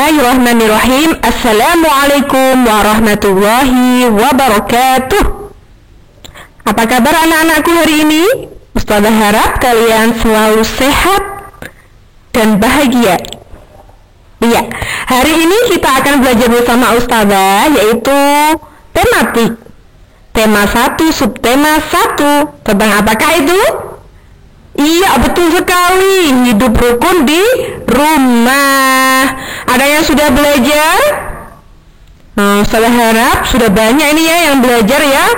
Bismillahirrahmanirrahim. Assalamualaikum warahmatullahi wabarakatuh. Apa kabar anak-anakku hari ini? Ustazah harap kalian selalu sehat dan bahagia. Iya, hari ini kita akan belajar bersama Ustazah, yaitu tematik. Tema 1, subtema 1. Tentang apakah itu? Iya, betul sekali. Hidup rukun di rumah. Ada yang sudah belajar? Nah, saya harap sudah banyak ini ya yang belajar ya.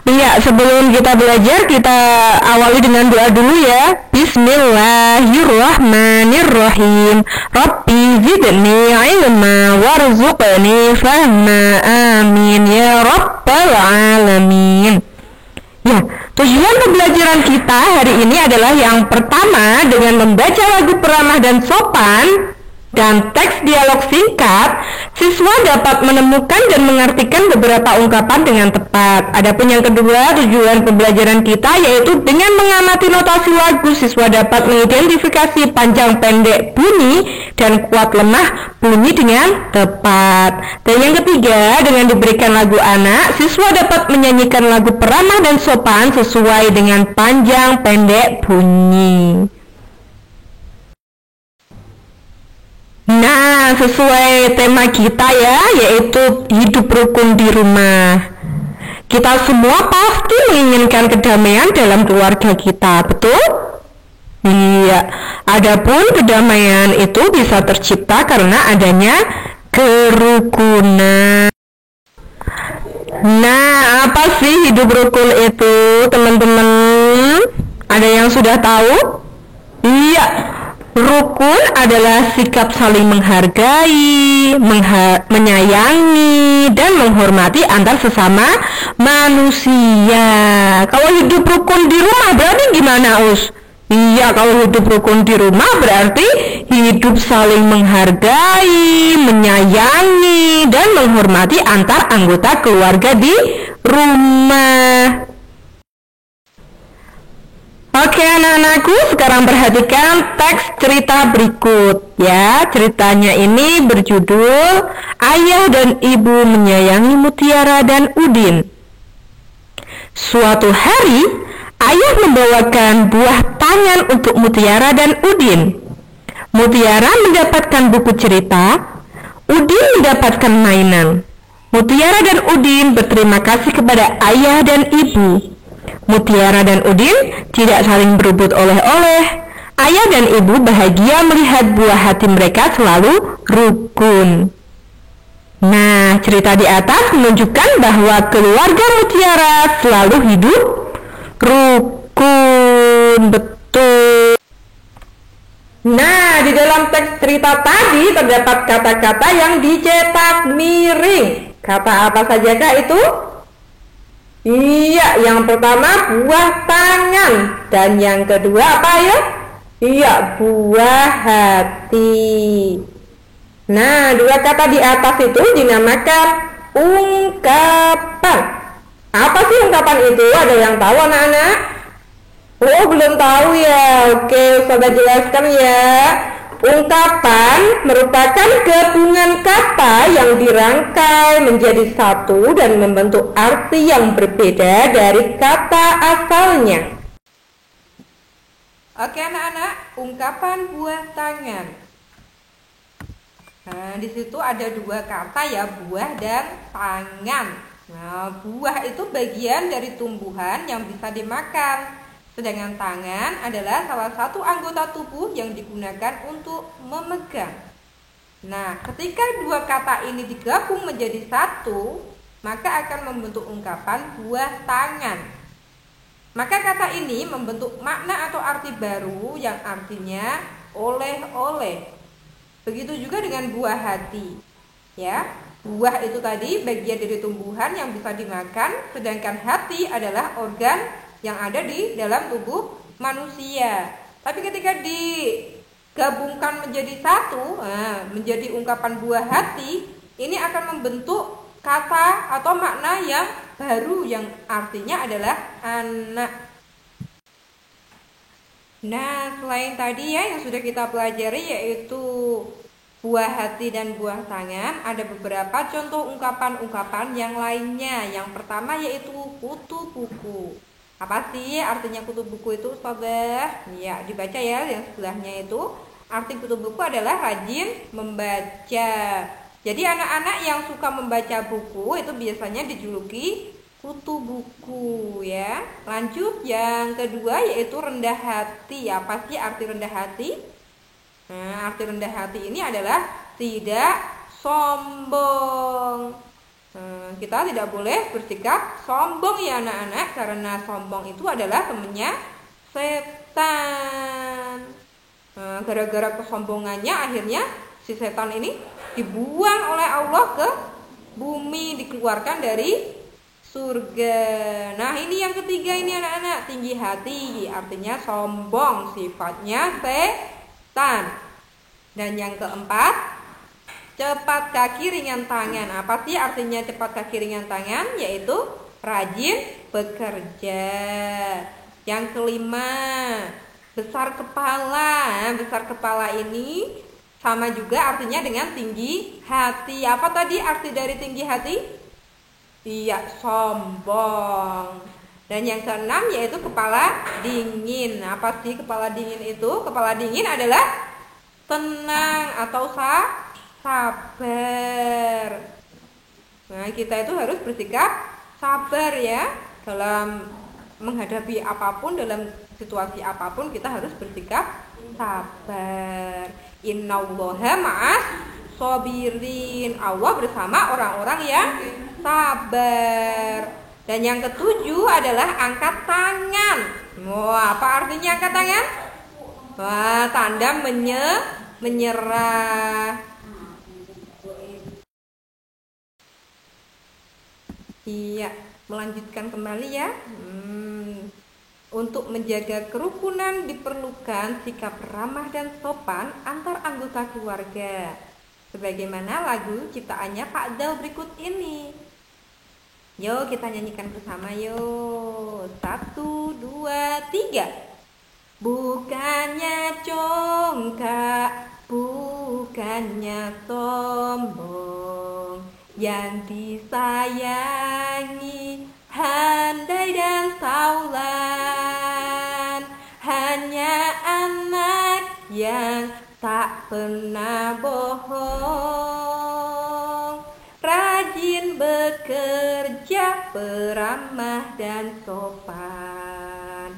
Iya, sebelum kita belajar, kita awali dengan doa dulu ya. Bismillahirrahmanirrahim. Rabbi zidni ilma warzuqni fahma. Amin ya rabbal alamin. Ya, tujuan pembelajaran kita hari ini adalah yang pertama dengan membaca lagu peramah dan sopan dan teks dialog singkat, siswa dapat menemukan dan mengartikan beberapa ungkapan dengan tepat. Adapun yang kedua, tujuan pembelajaran kita yaitu dengan mengamati notasi lagu, siswa dapat mengidentifikasi panjang pendek bunyi dan kuat lemah bunyi dengan tepat. Dan yang ketiga, dengan diberikan lagu anak, siswa dapat menyanyikan lagu peramah dan sopan sesuai dengan panjang pendek bunyi. Nah, sesuai tema kita ya, yaitu hidup rukun di rumah. Kita semua pasti menginginkan kedamaian dalam keluarga kita, betul? Iya, adapun kedamaian itu bisa tercipta karena adanya kerukunan. Nah, apa sih hidup rukun itu, teman-teman? Ada yang sudah tahu? Iya, rukun adalah sikap saling menghargai, menyayangi, dan menghormati antar sesama manusia. Kalau hidup rukun di rumah berarti gimana, Us? Iya, kalau hidup rukun di rumah berarti hidup saling menghargai, menyayangi, dan menghormati antar anggota keluarga di rumah. Oke anak-anakku, sekarang perhatikan teks cerita berikut ya. Ceritanya ini berjudul Ayah dan Ibu Menyayangi Mutiara dan Udin. Suatu hari, ayah membawakan buah tangan untuk Mutiara dan Udin. Mutiara mendapatkan buku cerita, Udin mendapatkan mainan. Mutiara dan Udin berterima kasih kepada ayah dan ibu. Mutiara dan Udin tidak saling berebut oleh-oleh. Ayah dan ibu bahagia melihat buah hati mereka selalu rukun. Nah, cerita di atas menunjukkan bahwa keluarga Mutiara selalu hidup rukun. Betul. Nah, di dalam teks cerita tadi terdapat kata-kata yang dicetak miring. Kata apa sajakah itu? Iya, yang pertama buah tangan. Dan yang kedua apa ya? Iya, buah hati. Nah, dua kata di atas itu dinamakan ungkapan. Apa sih ungkapan itu? Ada yang tahu anak-anak? Oh, belum tahu ya. Oke, Ustazah jelaskan ya. Ungkapan merupakan gabungan kata yang dirangkai menjadi satu dan membentuk arti yang berbeda dari kata asalnya. Oke anak-anak, ungkapan buah tangan. Nah, di situ ada dua kata ya, buah dan tangan. Nah, buah itu bagian dari tumbuhan yang bisa dimakan. Sedangkan tangan adalah salah satu anggota tubuh yang digunakan untuk memegang. Nah, ketika dua kata ini digabung menjadi satu, maka akan membentuk ungkapan buah tangan. Maka kata ini membentuk makna atau arti baru yang artinya oleh-oleh. Begitu juga dengan buah hati. Ya, buah itu tadi bagian dari tumbuhan yang bisa dimakan, sedangkan hati adalah organ yang ada di dalam tubuh manusia. Tapi ketika digabungkan menjadi satu, menjadi ungkapan buah hati, ini akan membentuk kata atau makna yang baru yang artinya adalah anak. Nah, selain tadi ya yang sudah kita pelajari yaitu buah hati dan buah tangan, ada beberapa contoh ungkapan-ungkapan yang lainnya. Yang pertama yaitu kutu buku. Apa sih artinya kutu buku itu, Ustazah? Ya, dibaca ya yang sebelahnya itu. Arti kutu buku adalah rajin membaca. Jadi anak-anak yang suka membaca buku itu biasanya dijuluki kutu buku ya. Lanjut yang kedua yaitu rendah hati. Apa sih arti rendah hati? Nah, arti rendah hati ini adalah tidak sombong. Kita tidak boleh bersikap sombong ya anak-anak, karena sombong itu adalah temannya setan. Gara-gara kesombongannya akhirnya si setan ini dibuang oleh Allah ke bumi, dikeluarkan dari surga. Nah, ini yang ketiga ini anak-anak, tinggi hati, artinya sombong, sifatnya setan. Dan yang keempat, cepat kaki ringan tangan. Apa sih artinya cepat kaki ringan tangan? Yaitu rajin bekerja. Yang kelima, besar kepala. Besar kepala ini sama juga artinya dengan tinggi hati. Apa tadi arti dari tinggi hati? Iya, sombong. Dan yang keenam yaitu kepala dingin. Apa sih kepala dingin itu? Kepala dingin adalah tenang atau sabar. Nah, kita itu harus bersikap sabar ya. Dalam menghadapi apapun, dalam situasi apapun kita harus bersikap sabar. Innallaha ma'as shabirin. Allah bersama orang-orang yang sabar. Dan yang ketujuh adalah angkat tangan. Wah, apa artinya angkat tangan? Wah, tanda menyerah. Iya, melanjutkan kembali ya. Untuk menjaga kerukunan diperlukan sikap ramah dan sopan antar anggota keluarga. Sebagaimana lagu ciptaannya Pak Dal berikut ini. Yuk kita nyanyikan bersama yuk. 1, 2, 3. Bukannya congkak, bukannya sombong, yang disayangi handai dan saulan, hanya anak yang tak pernah bohong, rajin bekerja, peramah dan sopan.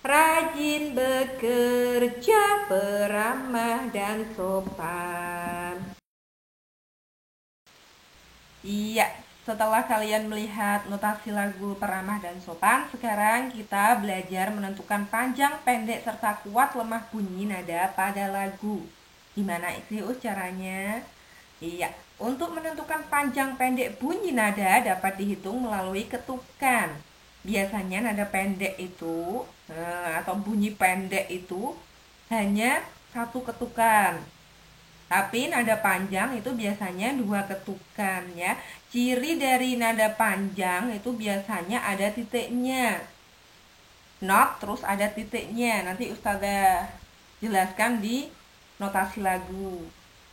Rajin bekerja, peramah dan sopan. Iya, setelah kalian melihat notasi lagu peramah dan sopan, sekarang kita belajar menentukan panjang, pendek, serta kuat, lemah, bunyi, nada pada lagu. Gimana sih caranya? Iya, untuk menentukan panjang, pendek, bunyi, nada dapat dihitung melalui ketukan. Biasanya nada pendek itu atau bunyi pendek itu hanya satu ketukan. Tapi nada panjang itu biasanya 2 ketukan ya. Ciri dari nada panjang itu biasanya ada titiknya. Not terus ada titiknya. Nanti Ustazah jelaskan di notasi lagu.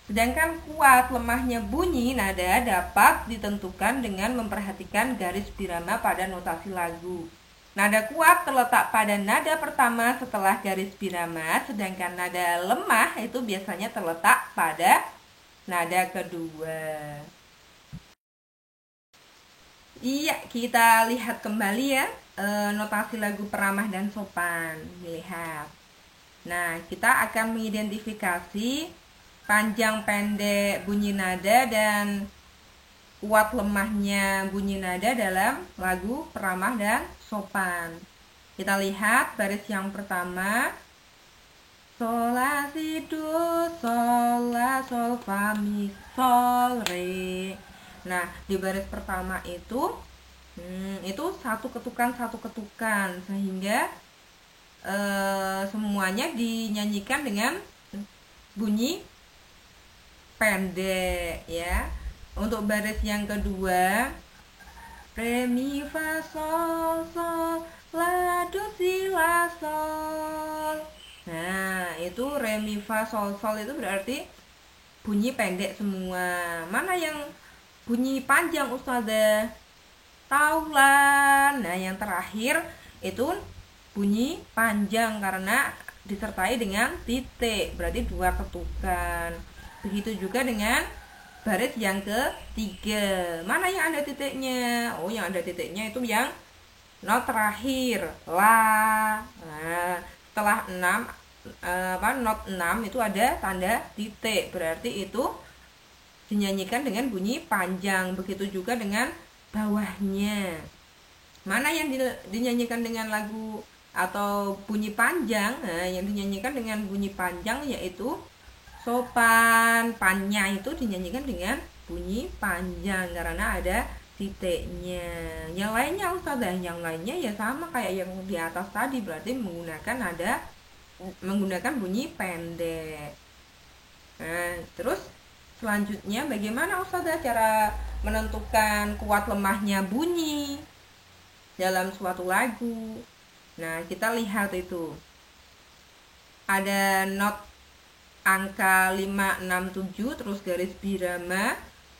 Sedangkan kuat lemahnya bunyi nada dapat ditentukan dengan memperhatikan garis birama pada notasi lagu. Nada kuat terletak pada nada pertama setelah garis birama, sedangkan nada lemah itu biasanya terletak pada nada kedua. Iya, kita lihat kembali ya notasi lagu peramah dan sopan. Lihat. Nah, kita akan mengidentifikasi panjang pendek bunyi nada dan kuat lemahnya bunyi nada dalam lagu peramah dan sopan. Kita lihat baris yang pertama, sol la si do sol la sol fa mi sol re. Nah, di baris pertama itu satu ketukan sehingga semuanya dinyanyikan dengan bunyi pendek ya. Untuk baris yang kedua, re mi fa sol sol la do si la sol. Nah, itu re mi fa sol sol itu berarti bunyi pendek semua. Mana yang bunyi panjang Ustazah? Taulan. Nah, yang terakhir itu bunyi panjang karena disertai dengan titik, berarti 2 ketukan. Begitu juga dengan baris yang ketiga. Mana yang ada titiknya? Oh, yang ada titiknya itu yang not terakhir, la. Nah, setelah 6 not 6 itu ada tanda titik, berarti itu dinyanyikan dengan bunyi panjang. Begitu juga dengan bawahnya. Mana yang dinyanyikan dengan lagu atau bunyi panjang? Nah, yang dinyanyikan dengan bunyi panjang yaitu sopan. Pannya itu dinyanyikan dengan bunyi panjang karena ada titiknya. Yang lainnya Ustazah, yang lainnya ya sama kayak yang di atas tadi, berarti menggunakan bunyi pendek. Nah, terus selanjutnya bagaimana Ustazah cara menentukan kuat lemahnya bunyi dalam suatu lagu? Nah, kita lihat itu. Ada not angka 5, 6, 7, terus garis birama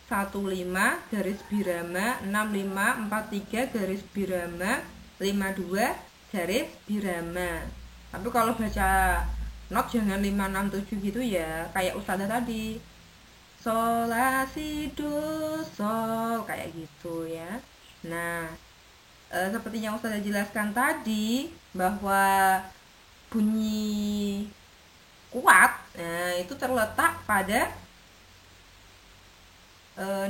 15, garis birama 65, 43, garis birama 52, garis birama. Tapi kalau baca not jangan 5, 6, 7 gitu ya, kayak Ustazah tadi. Sol, la, si, do, sol, kayak gitu ya. Nah, seperti yang Ustazah jelaskan tadi bahwa bunyi kuat, nah itu terletak pada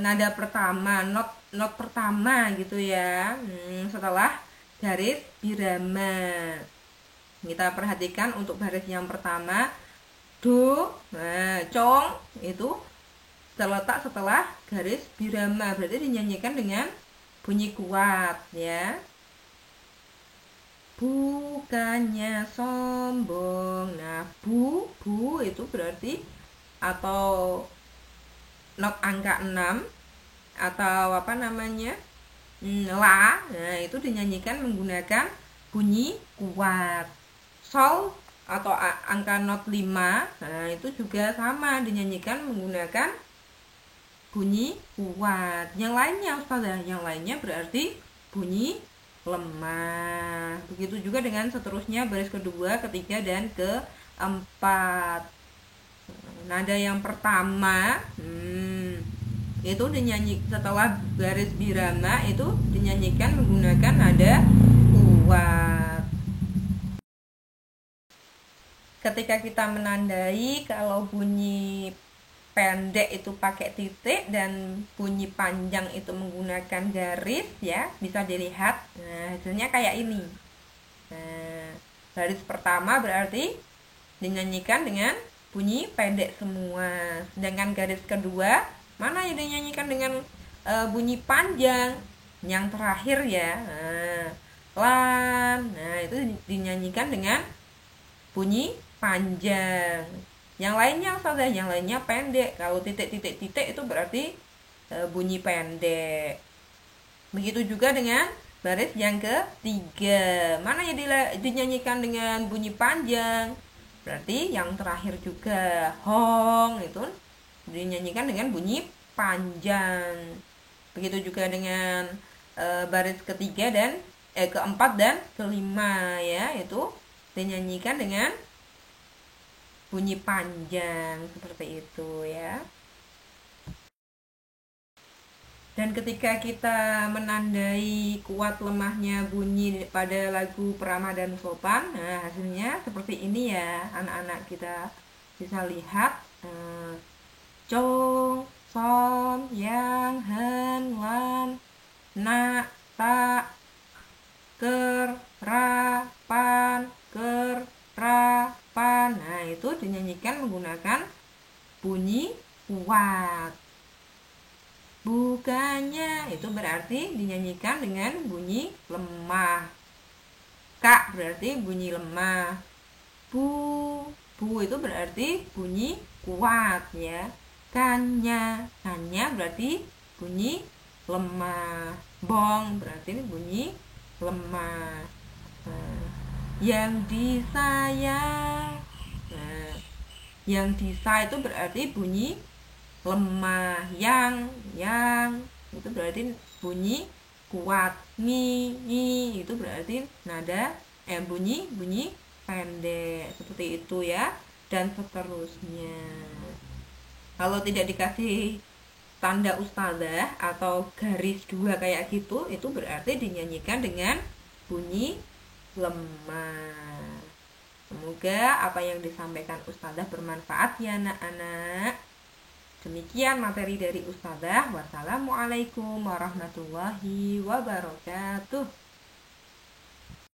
nada pertama, not pertama gitu ya. Setelah garis birama. Kita perhatikan untuk baris yang pertama do, nah cong itu terletak setelah garis birama, berarti dinyanyikan dengan bunyi kuat ya. Bukannya sombong. Nah, bu itu berarti atau not angka 6 atau apa namanya? La. Nah, itu dinyanyikan menggunakan bunyi kuat. Sol atau angka not 5. Nah, itu juga sama dinyanyikan menggunakan bunyi kuat. Yang lainnya Ustazah, yang lainnya berarti bunyi lemah. Begitu juga dengan seterusnya baris kedua, ketiga, dan keempat. Nada yang pertama itu dinyanyi setelah baris birama itu dinyanyikan menggunakan nada kuat. Ketika kita menandai, kalau bunyi pendek itu pakai titik dan bunyi panjang itu menggunakan garis ya, bisa dilihat. Nah, hasilnya kayak ini. Nah, baris pertama berarti dinyanyikan dengan bunyi pendek semua. Sedangkan garis kedua mana yang dinyanyikan dengan bunyi panjang? Yang terakhir ya. Nah, lan. Nah, itu dinyanyikan dengan bunyi panjang. Yang lainnya Ustazah, yang lainnya pendek. Kalau titik-titik-titik itu berarti bunyi pendek. Begitu juga dengan baris yang ketiga. Mana yang dinyanyikan dengan bunyi panjang? Berarti yang terakhir juga. Hong itu dinyanyikan dengan bunyi panjang. Begitu juga dengan baris ketiga dan keempat dan kelima ya, itu dinyanyikan dengan bunyi panjang seperti itu ya. Dan ketika kita menandai kuat lemahnya bunyi pada lagu Peramah dan Sopan, nah hasilnya seperti ini ya anak-anak, kita bisa lihat cong, som, yang, hen, lan, na, ta, ker, ra, pan, ker, ra, pan. Nah, itu dinyanyikan menggunakan bunyi kuat. Bukannya itu berarti dinyanyikan dengan bunyi lemah. Kak berarti bunyi lemah. Bu itu berarti bunyi kuat ya. Kanya berarti bunyi lemah. Bong berarti bunyi lemah. Yang disayang Yang di sa itu berarti bunyi lemah. Yang itu berarti bunyi kuat. Ngi itu berarti nada bunyi pendek. Seperti itu ya. Dan seterusnya. Kalau tidak dikasih tanda ustazah atau garis 2 kayak gitu, itu berarti dinyanyikan dengan bunyi lemah. Semoga apa yang disampaikan ustazah bermanfaat ya anak-anak. Demikian materi dari ustazah. Wassalamualaikum warahmatullahi wabarakatuh.